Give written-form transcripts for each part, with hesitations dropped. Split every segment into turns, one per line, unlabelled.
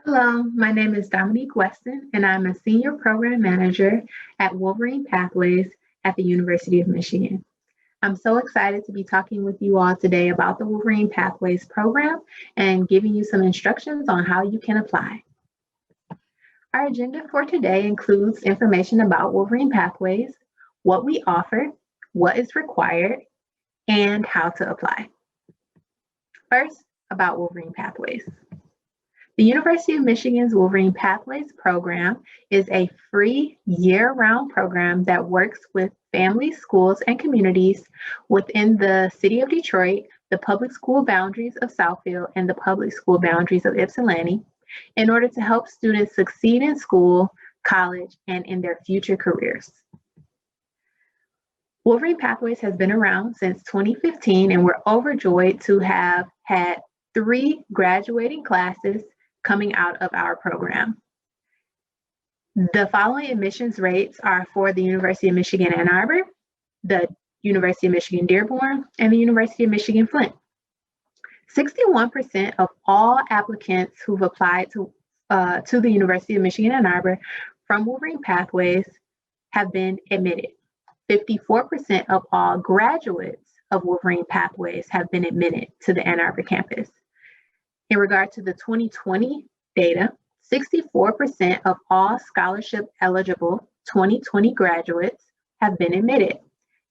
Hello, my name is Dominique Weston, and I'm a Senior Program Manager at Wolverine Pathways at the University of Michigan. I'm so excited to be talking with you all today about the Wolverine Pathways program and giving you some instructions on how you can apply. Our agenda for today includes information about Wolverine Pathways, what we offer, what is required, and how to apply. First, about Wolverine Pathways. The University of Michigan's Wolverine Pathways program is a free year-round program that works with families, schools, and communities within the city of Detroit, the public school boundaries of Southfield, and the public school boundaries of Ypsilanti in order to help students succeed in school, college, and in their future careers. Wolverine Pathways has been around since 2015, and we're overjoyed to have had 3 graduating classes coming out of our program. The following admissions rates are for the University of Michigan Ann Arbor, the University of Michigan Dearborn, and the University of Michigan Flint. 61% of all applicants who've applied to the University of Michigan Ann Arbor from Wolverine Pathways have been admitted. 54% of all graduates of Wolverine Pathways have been admitted to the Ann Arbor campus. In regard to the 2020 data, 64% of all scholarship eligible 2020 graduates have been admitted,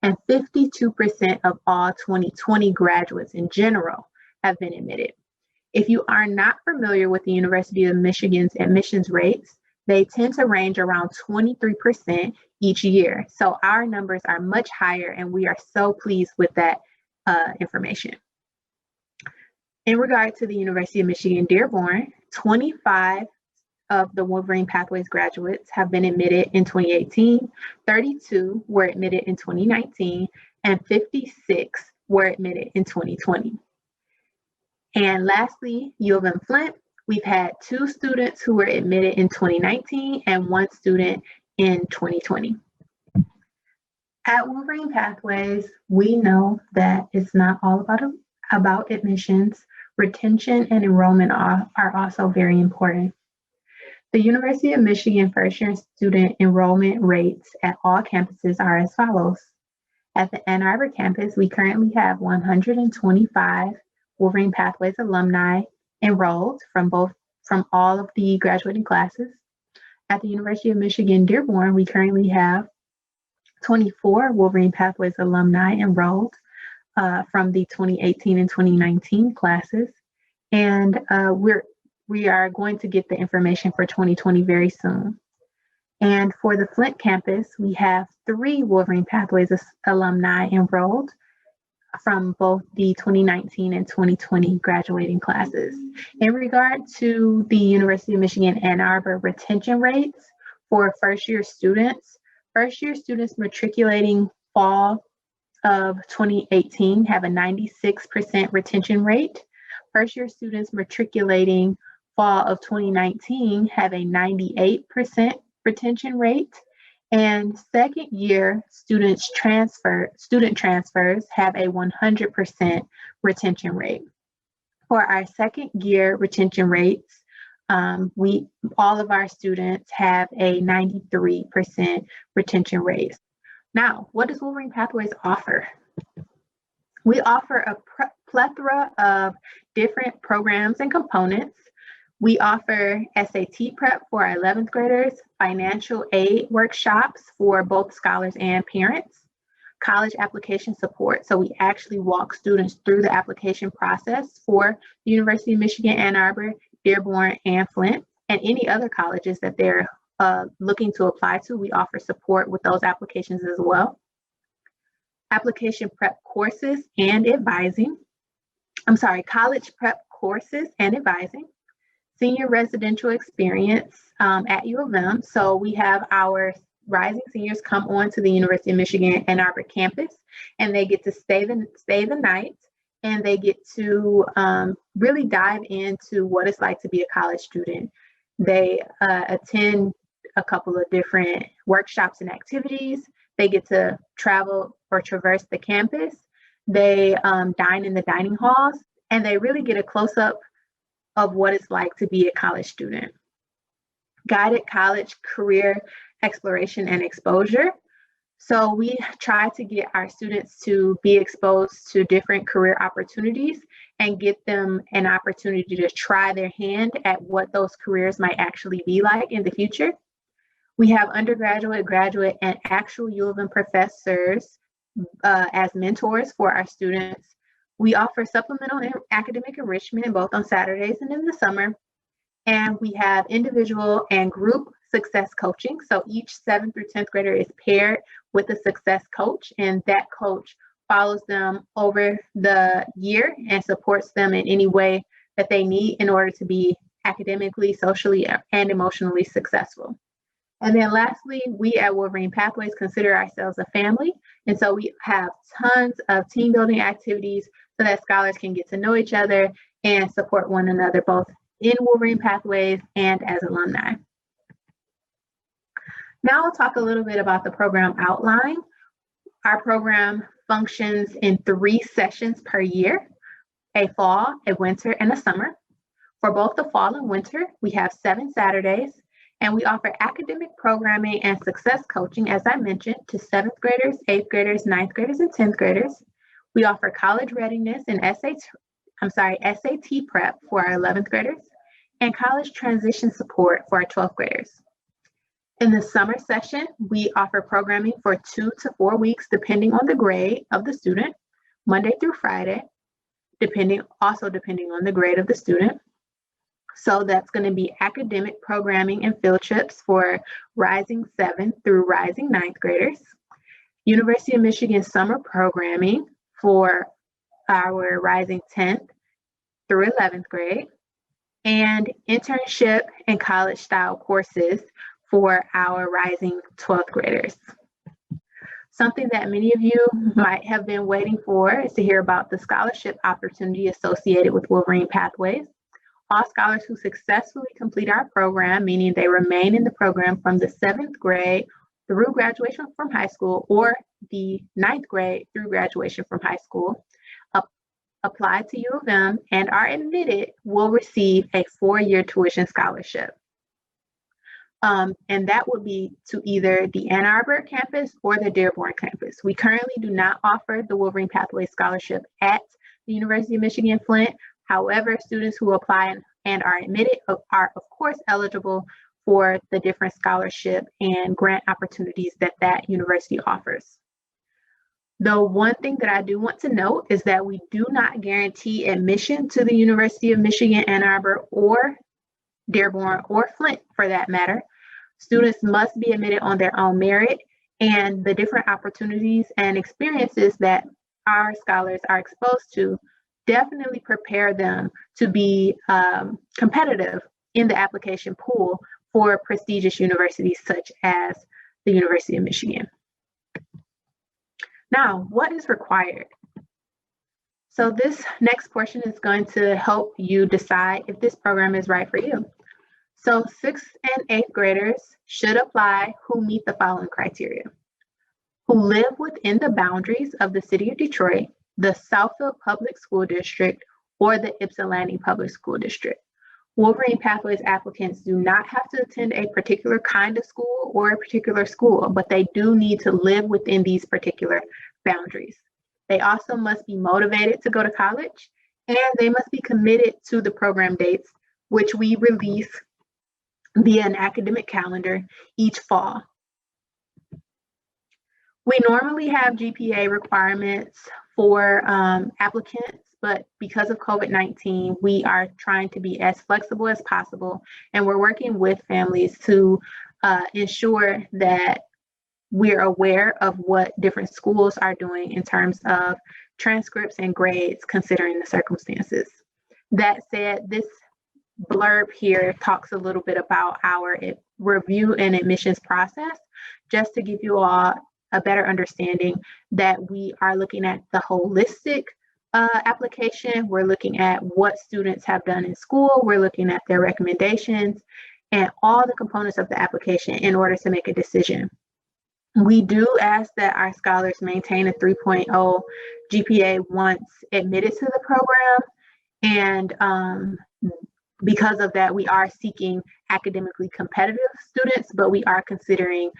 and 52% of all 2020 graduates in general have been admitted. If you are not familiar with the University of Michigan's admissions rates, they tend to range around 23% each year. So our numbers are much higher, and we are so pleased with that information. In regard to the University of Michigan Dearborn, 25 of the Wolverine Pathways graduates have been admitted in 2018, 32 were admitted in 2019, and 56 were admitted in 2020. And lastly, U of M Flint, we've had 2 students who were admitted in 2019 and 1 student in 2020. At Wolverine Pathways, we know that it's not all about admissions. Retention and enrollment are also very important. The University of Michigan first-year student enrollment rates at all campuses are as follows. At the Ann Arbor campus, we currently have 125 Wolverine Pathways alumni enrolled from all of the graduating classes. At the University of Michigan Dearborn, we currently have 24 Wolverine Pathways alumni enrolled from the 2018 and 2019 classes. And we are going to get the information for 2020 very soon. And for the Flint campus, we have 3 Wolverine Pathways alumni enrolled from both the 2019 and 2020 graduating classes. In regard to the University of Michigan Ann Arbor retention rates for first-year students matriculating fall of 2018 have a 96% retention rate. First-year students matriculating fall of 2019 have a 98% retention rate. And second-year student transfers have a 100% retention rate. For our second-year retention rates, all of our students have a 93% retention rate. Now, what does Wolverine Pathways offer? We offer a plethora of different programs and components. We offer SAT prep for our 11th graders, financial aid workshops for both scholars and parents, college application support. So we actually walk students through the application process for the University of Michigan Ann Arbor, Dearborn, and Flint, and any other colleges that they're looking to apply to. We offer support with those applications as well. Application prep courses and advising. College prep courses and advising. Senior residential experience at U of M. So we have our rising seniors come on to the University of Michigan Ann Arbor campus, and they get to stay the night, and they get to really dive into what it's like to be a college student. They attend a couple of different workshops and activities. They get to travel or traverse the campus. They dine in the dining halls, and they really get a close-up of what it's like to be a college student. Guided college career exploration and exposure. So we try to get our students to be exposed to different career opportunities and get them an opportunity to try their hand at what those careers might actually be like in the future. We have undergraduate, graduate, and actual U of M professors as mentors for our students. We offer supplemental academic enrichment both on Saturdays and in the summer. And we have individual and group success coaching. So each 7th through 10th grader is paired with a success coach, and that coach follows them over the year and supports them in any way that they need in order to be academically, socially, and emotionally successful. And then lastly, we at Wolverine Pathways consider ourselves a family. And so we have tons of team building activities so that scholars can get to know each other and support one another, both in Wolverine Pathways and as alumni. Now I'll talk a little bit about the program outline. Our program functions in 3 sessions per year, a fall, a winter, and a summer. For both the fall and winter, we have 7 Saturdays, and we offer academic programming and success coaching, as I mentioned, to 7th graders, 8th graders, 9th graders, and 10th graders. We offer college readiness and SAT prep for our 11th graders, and college transition support for our 12th graders. In the summer session, we offer programming for 2 to 4 weeks, depending on the grade of the student, Monday through Friday, depending on the grade of the student. So that's going to be academic programming and field trips for Rising 7th through Rising 9th graders, University of Michigan summer programming for our Rising 10th through 11th grade, and internship and college style courses for our Rising 12th graders. Something that many of you might have been waiting for is to hear about the scholarship opportunity associated with Wolverine Pathways. All scholars who successfully complete our program, meaning they remain in the program from the 7th grade through graduation from high school, or the 9th grade through graduation from high school, apply to U of M and are admitted, will receive a 4-year tuition scholarship. And that would be to either the Ann Arbor campus or the Dearborn campus. We currently do not offer the Wolverine Pathway Scholarship at the University of Michigan Flint. However, students who apply and are admitted are, of course, eligible for the different scholarship and grant opportunities that that university offers. The one thing that I do want to note is that we do not guarantee admission to the University of Michigan, Ann Arbor, or Dearborn, or Flint for that matter. Students must be admitted on their own merit, and the different opportunities and experiences that our scholars are exposed to definitely prepare them to be competitive in the application pool for prestigious universities such as the University of Michigan. Now, what is required? So this next portion is going to help you decide if this program is right for you. So 6th and 8th graders should apply who meet the following criteria: who live within the boundaries of the city of Detroit, the Southfield Public School District, or the Ypsilanti Public School District. Wolverine Pathways applicants do not have to attend a particular kind of school or a particular school, but they do need to live within these particular boundaries. They also must be motivated to go to college, and they must be committed to the program dates, which we release via an academic calendar each fall. We normally have GPA requirements for applicants, but because of COVID-19, we are trying to be as flexible as possible, and we're working with families to ensure that we're aware of what different schools are doing in terms of transcripts and grades, considering the circumstances. That said, this blurb here talks a little bit about our review and admissions process, just to give you all a better understanding that we are looking at the holistic application. We're looking at what students have done in school. We're looking at their recommendations and all the components of the application in order to make a decision. We do ask that our scholars maintain a 3.0 GPA once admitted to the program, and Because of that, we are seeking academically competitive students, but we are considering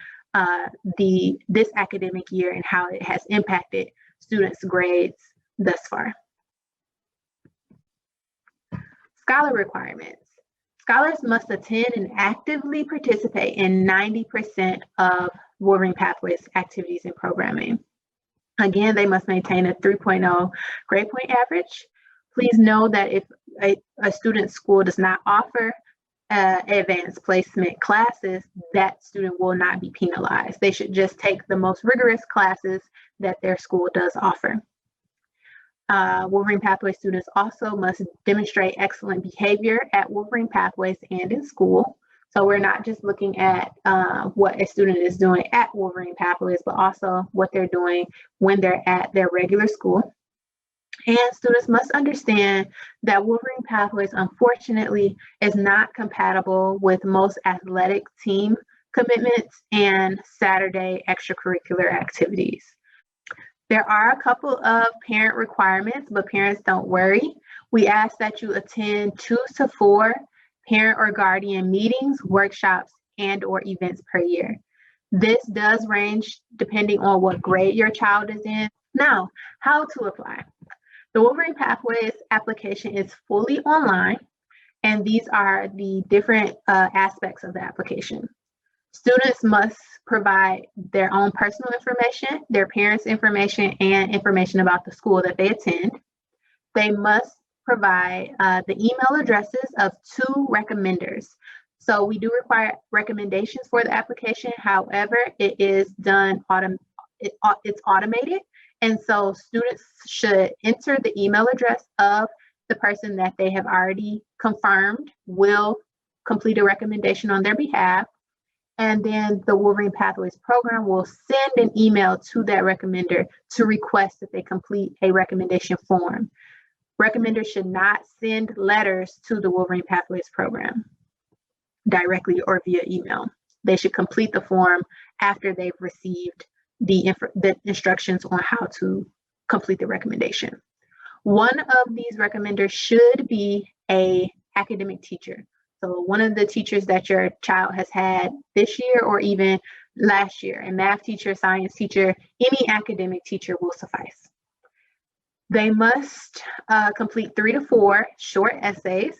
this academic year and how it has impacted students' grades thus far. Scholar requirements. Scholars must attend and actively participate in 90% of Wolverine Pathways activities and programming. Again, they must maintain a 3.0 grade point average. Please know that if a student's school does not offer advanced placement classes, that student will not be penalized. They should just take the most rigorous classes that their school does offer. Wolverine Pathway students also must demonstrate excellent behavior at Wolverine Pathways and in school. So we're not just looking at what a student is doing at Wolverine Pathways, but also what they're doing when they're at their regular school. And students must understand that Wolverine Pathways, unfortunately, is not compatible with most athletic team commitments and Saturday extracurricular activities. There are a couple of parent requirements, but parents, don't worry. We ask that you attend 2 to 4 parent or guardian meetings, workshops, and/or events per year. This does range depending on what grade your child is in. Now, how to apply. The Wolverine Pathways application is fully online, and these are the different aspects of the application. Students must provide their own personal information, their parents' information, and information about the school that they attend. They must provide the email addresses of 2 recommenders. So we do require recommendations for the application. However, it is done it's automated. And so students should enter the email address of the person that they have already confirmed will complete a recommendation on their behalf. And then the Wolverine Pathways program will send an email to that recommender to request that they complete a recommendation form. Recommenders should not send letters to the Wolverine Pathways program directly or via email. They should complete the form after they've received the instructions on how to complete the recommendation. One of these recommenders should be an academic teacher. So one of the teachers that your child has had this year or even last year, a math teacher, science teacher, any academic teacher will suffice. They must complete 3 to 4 short essays.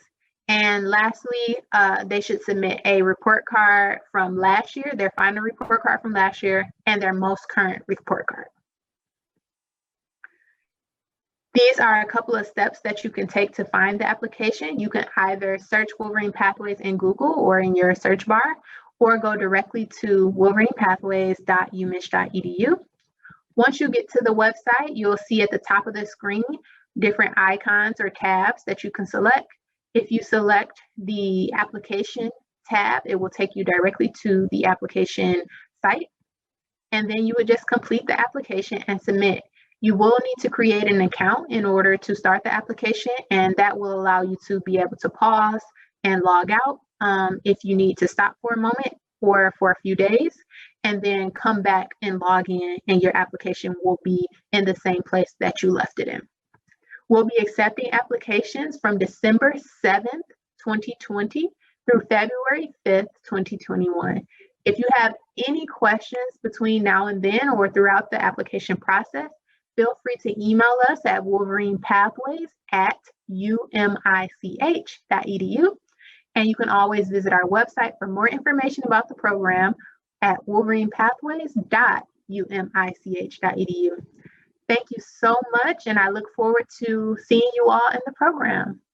And lastly, they should submit a report card from last year, their final report card from last year, and their most current report card. These are a couple of steps that you can take to find the application. You can either search Wolverine Pathways in Google or in your search bar, or go directly to wolverinepathways.umich.edu. Once you get to the website, you'll see at the top of the screen different icons or tabs that you can select. If you select the application tab, it will take you directly to the application site. And then you would just complete the application and submit. You will need to create an account in order to start the application, and that will allow you to be able to pause and log out if you need to stop for a moment or for a few days, and then come back and log in, and your application will be in the same place that you left it in. We'll be accepting applications from December 7th, 2020 through February 5th, 2021. If you have any questions between now and then or throughout the application process, feel free to email us at wolverinepathways@umich.edu. And you can always visit our website for more information about the program at wolverinepathways.umich.edu. Thank you so much, and I look forward to seeing you all in the program.